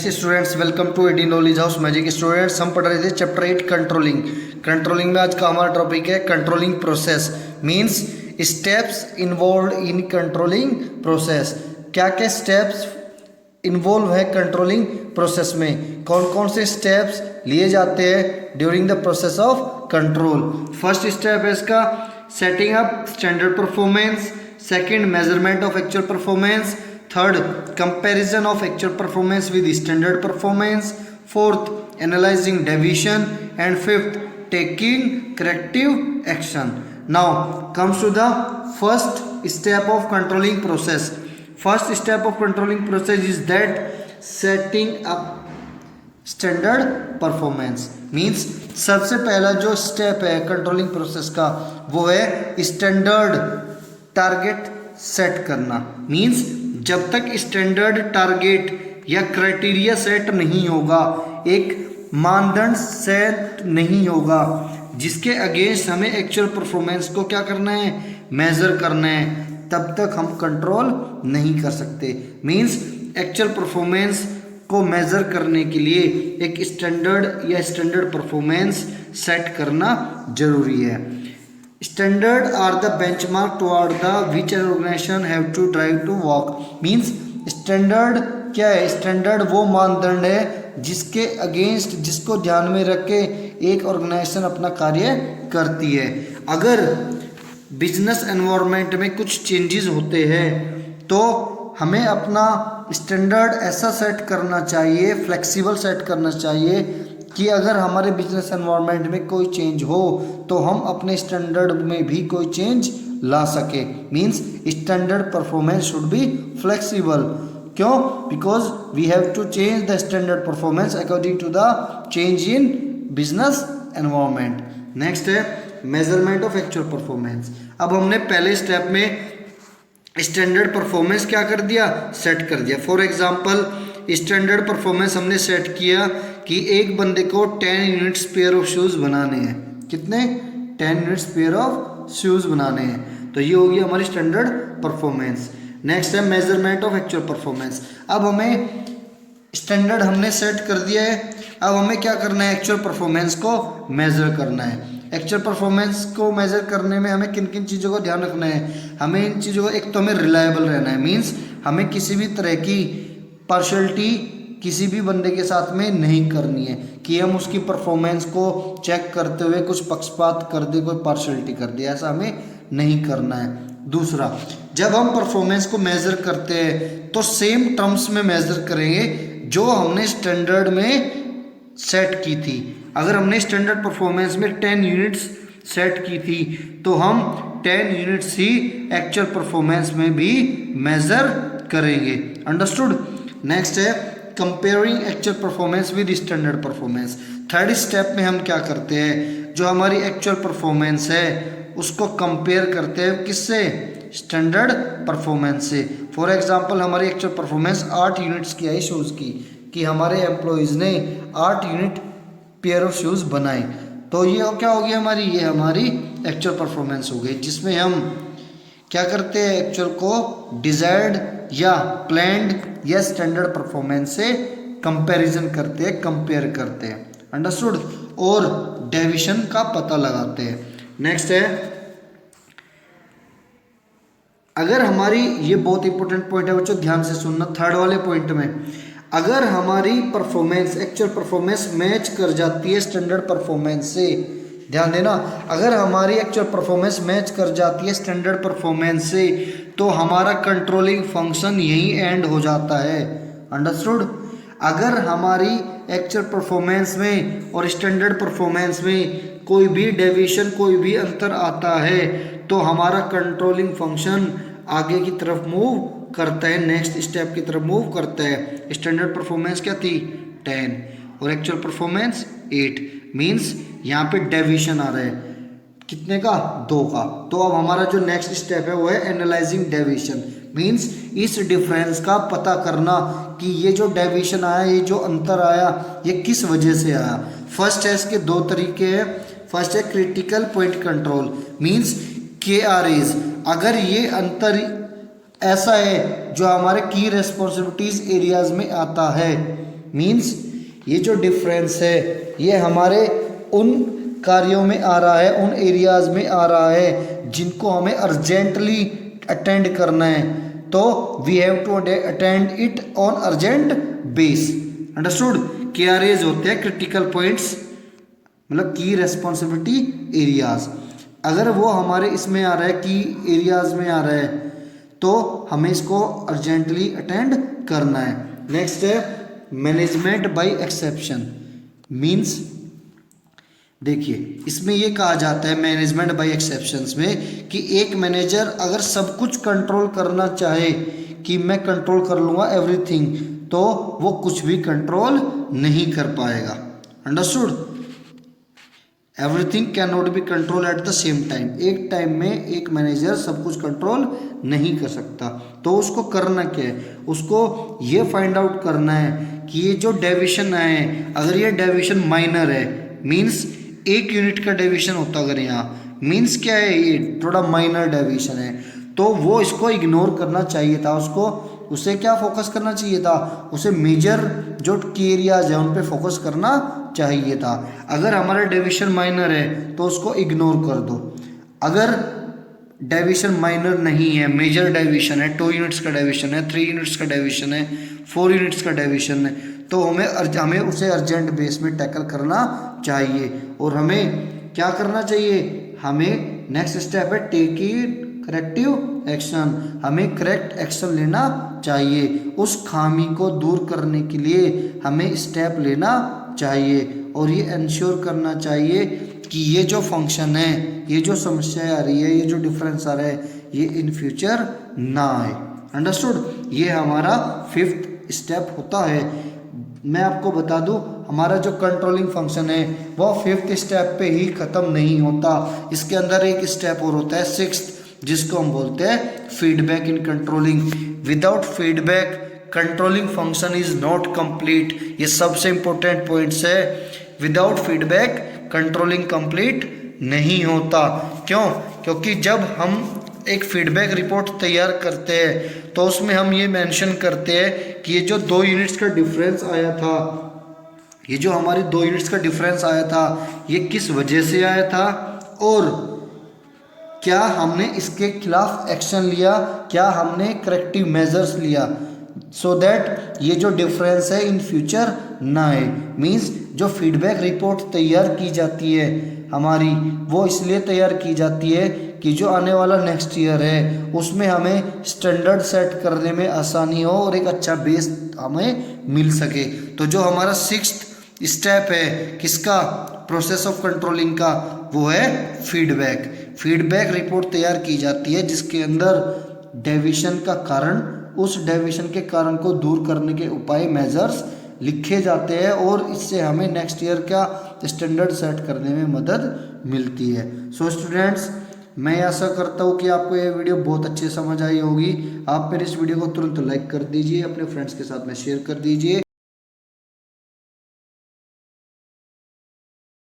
Next students, welcome to AD knowledge house magic. Students, हम पढ़ रहे थे चैप्टर 8 कंट्रोलिंग। कंट्रोलिंग में आज का हमारा टॉपिक है controlling process, means steps involve in controlling process. क्या क्या स्टेप्स इन्वॉल्व है कंट्रोलिंग प्रोसेस में, कौन कौन से स्टेप्स लिए जाते हैं during the process of control. First step है इसका setting up standard performance, second measurement of actual performance, third comparison of actual performance with standard performance, fourth analysing deviation and fifth taking corrective action. Now comes to the first step of controlling process. First step of controlling process is that setting up standard performance. Means सबसे पहला जो step है controlling process का वो है standard target set करना। Means जब तक स्टैंडर्ड टारगेट या क्राइटेरिया सेट नहीं होगा, एक मानदंड सेट नहीं होगा जिसके अगेंस्ट हमें एक्चुअल परफॉर्मेंस को क्या करना है, मेजर करना है, तब तक हम कंट्रोल नहीं कर सकते। मीन्स एक्चुअल परफॉर्मेंस को मेजर करने के लिए एक स्टैंडर्ड या स्टैंडर्ड परफॉर्मेंस सेट करना जरूरी है। Standard are the benchmark toward the which organisation have to drive to work. Means standard क्या है, स्टैंडर्ड वो मानदंड है जिसके अगेंस्ट, जिसको ध्यान में रख के एक ऑर्गेनाइजेशन अपना कार्य करती है। अगर बिजनेस एनवायरनमेंट में कुछ चेंजेस होते हैं तो हमें अपना स्टैंडर्ड ऐसा सेट करना चाहिए, फ्लेक्सिबल सेट करना चाहिए कि अगर हमारे बिजनेस एनवायरनमेंट में कोई चेंज हो तो हम अपने स्टैंडर्ड में भी कोई चेंज ला सके। Means standard performance should be flexible. क्यों? Because we have to change the standard performance according to the change in business environment. Next है मेजरमेंट ऑफ एक्चुअल परफॉर्मेंस। अब हमने पहले स्टेप में स्टैंडर्ड परफॉर्मेंस क्या कर दिया, सेट कर दिया। फॉर एग्जांपल स्टैंडर्ड परफॉर्मेंस हमने सेट किया कि एक बंदे को 10 यूनिट्स पेयर ऑफ शूज़ बनाने हैं। कितने? 10 यूनिट्स पेयर ऑफ शूज़ बनाने हैं। तो ये होगी हमारी स्टैंडर्ड परफॉर्मेंस। नेक्स्ट है मेजरमेंट ऑफ एक्चुअल परफॉर्मेंस। अब हमें स्टैंडर्ड हमने सेट कर दिया है, अब हमें क्या करना है, एक्चुअल परफॉर्मेंस को मेजर करना है। एक्चुअल परफॉर्मेंस को मेजर करने में हमें किन किन चीज़ों का ध्यान रखना है, हमें इन चीज़ों को, एक तो हमें रिलायबल रहना है। मीन्स हमें किसी भी तरह की पार्शलिटी किसी भी बंदे के साथ में नहीं करनी है कि हम उसकी परफॉर्मेंस को चेक करते हुए कुछ पक्षपात कर दे, कोई पार्शलिटी कर दे, ऐसा हमें नहीं करना है। दूसरा, जब हम परफॉर्मेंस को मेज़र करते हैं तो सेम टर्म्स में मेज़र करेंगे जो हमने स्टैंडर्ड में सेट की थी। अगर हमने स्टैंडर्ड परफॉर्मेंस में 10 यूनिट्स सेट की थी तो हम 10 यूनिट्स ही एक्चुअल परफॉर्मेंस में भी मेज़र करेंगे। अंडरस्टूड? नेक्स्ट है comparing actual performance with standard performance. Third step में हम क्या करते हैं, जो हमारी एक्चुअल परफॉर्मेंस है उसको कंपेयर करते हैं किससे, स्टैंडर्ड परफॉर्मेंस से। फॉर एग्जांपल हमारी एक्चुअल परफॉर्मेंस 8 यूनिट्स की आई शूज़ की, कि हमारे एम्प्लॉयज़ ने 8 यूनिट पेयर ऑफ शूज़ बनाए, तो ये क्या होगी हमारी, ये हमारी एक्चुअल परफॉर्मेंस हो गई, जिसमें हम क्या करते हैं, एक्चुअल को डिजायर्ड या प्लान्ड या स्टैंडर्ड परफॉर्मेंस से कंपैरिजन करते हैं, कंपेयर करते हैं। अंडरस्टूड? और डेविएशन का पता लगाते हैं। नेक्स्ट है, अगर हमारी, ये बहुत इंपॉर्टेंट पॉइंट है बच्चों, ध्यान से सुनना। थर्ड वाले पॉइंट में अगर हमारी परफॉर्मेंस, एक्चुअल परफॉर्मेंस मैच कर जाती है स्टैंडर्ड परफॉर्मेंस से, ध्यान देना, अगर हमारी एक्चुअल परफॉर्मेंस मैच कर जाती है स्टैंडर्ड परफॉर्मेंस से तो हमारा कंट्रोलिंग फंक्शन यही एंड हो जाता है। अंडरस्टूड? अगर हमारी एक्चुअल परफॉर्मेंस में और स्टैंडर्ड परफॉर्मेंस में कोई भी डेविएशन, कोई भी अंतर आता है तो हमारा कंट्रोलिंग फंक्शन आगे की तरफ मूव करता है, नेक्स्ट स्टेप की तरफ मूव करता है। स्टैंडर्ड परफॉर्मेंस क्या थी, 10 और एक्चुअल परफॉर्मेंस 8। मीन्स यहाँ पे डेविएशन आ रहा है, कितने का, 2 का। तो अब हमारा जो नेक्स्ट स्टेप है वो है एनालाइजिंग डेविएशन। मीन्स इस डिफरेंस का पता करना कि ये जो डेविएशन आया, ये जो अंतर आया, ये किस वजह से आया। फर्स्ट है, इसके 2 तरीके हैं। फर्स्ट है critical point control, means KRAs। अगर ये अंतर ऐसा है जो हमारे की रेस्पॉन्सिबिलिटीज एरियाज में आता है मीन्स ये जो डिफरेंस है ये हमारे उन कार्यों में आ रहा है, उन एरियाज में आ रहा है जिनको हमें अर्जेंटली अटेंड करना है, तो we have to attend it on urgent base. Understood. KRAs होते हैं क्रिटिकल पॉइंट्स, मतलब की रेस्पॉन्सिबिलिटी एरियाज। अगर वो हमारे इसमें आ रहा है की एरियाज में आ रहा है तो हमें इसको अर्जेंटली अटेंड करना है। नेक्स्ट है मैनेजमेंट बाय एक्सेप्शन। मीन्स देखिए इसमें ये कहा जाता है मैनेजमेंट बाय एक्सेप्शंस में कि एक मैनेजर अगर सब कुछ कंट्रोल करना चाहे कि मैं कंट्रोल कर लूँगा एवरीथिंग, तो वो कुछ भी कंट्रोल नहीं कर पाएगा। Understood. Everything can not be control at the same time. एक टाइम में एक मैनेजर सब कुछ कंट्रोल नहीं कर सकता, तो उसको करना क्या है, उसको ये फाइंड आउट करना है कि ये जो डेविएशन है, अगर ये डेविएशन माइनर है, मीन्स 1 यूनिट का डेविएशन होता अगर यहाँ, मीन्स क्या है ये थोड़ा माइनर डेविएशन है, तो वो इसको इग्नोर करना चाहिए था, उसको उसे क्या फोकस करना चाहिए था, उसे मेजर जो की एरियाज है उन पे फोकस करना चाहिए था। अगर हमारा डेविएशन माइनर है तो उसको इग्नोर कर दो। अगर डेविएशन माइनर नहीं है, मेजर डेविएशन है, 2 यूनिट्स का डेविएशन है, 3 यूनिट्स का डेविएशन है, 4 यूनिट्स का डेविएशन है, तो हमें उसे अर्जेंट बेस में टैकल करना चाहिए। और हमें क्या करना चाहिए, हमें नेक्स्ट स्टेप है टेक इट करेक्टिव एक्शन। हमें करेक्ट एक्शन लेना चाहिए, उस खामी को दूर करने के लिए हमें स्टेप लेना चाहिए और ये इंश्योर करना चाहिए कि ये जो फंक्शन है, ये जो समस्या आ रही है, ये जो डिफरेंस आ रहा है, ये इन फ्यूचर ना आए। अंडरस्टूड। ये हमारा 5th स्टेप होता है। मैं आपको बता दूं हमारा जो कंट्रोलिंग फंक्शन है वो 5th स्टेप पे ही ख़त्म नहीं होता, इसके अंदर एक स्टेप और होता है 6th, जिसको हम बोलते हैं feedback in controlling. Without feedback controlling function is not complete. ये सबसे इंपॉर्टेंट पॉइंट्स है। विदाउट फीडबैक कंट्रोलिंग कंप्लीट नहीं होता। क्यों? क्योंकि जब हम एक फीडबैक रिपोर्ट तैयार करते हैं तो उसमें हम ये मेंशन करते हैं कि ये जो 2 यूनिट्स का डिफरेंस आया था, ये जो हमारी 2 यूनिट्स का डिफरेंस आया था, ये किस वजह से आया था और क्या हमने इसके खिलाफ एक्शन लिया, क्या हमने करेक्टिव मेजर्स लिया, सो दैट ये जो डिफरेंस है इन फ्यूचर ना आए। मीन्स जो फीडबैक रिपोर्ट तैयार की जाती है हमारी, वो इसलिए तैयार की जाती है कि जो आने वाला नेक्स्ट ईयर है उसमें हमें स्टैंडर्ड सेट करने में आसानी हो और एक अच्छा बेस हमें मिल सके। तो जो हमारा 6th स्टेप है किसका, प्रोसेस ऑफ कंट्रोलिंग का, वो है फीडबैक। फीडबैक रिपोर्ट तैयार की जाती है जिसके अंदर डेविएशन का कारण, उस डेविएशन के कारण को दूर करने के उपाय मेजर्स लिखे जाते हैं और इससे हमें नेक्स्ट ईयर का स्टैंडर्ड सेट करने में मदद मिलती है। सो स्टूडेंट्स, मैं आशा करता हूँ कि आपको ये वीडियो बहुत अच्छे समझ आई होगी। आप मेरे इस वीडियो को तुरंत लाइक कर दीजिए, अपने फ्रेंड्स के साथ में शेयर कर दीजिए।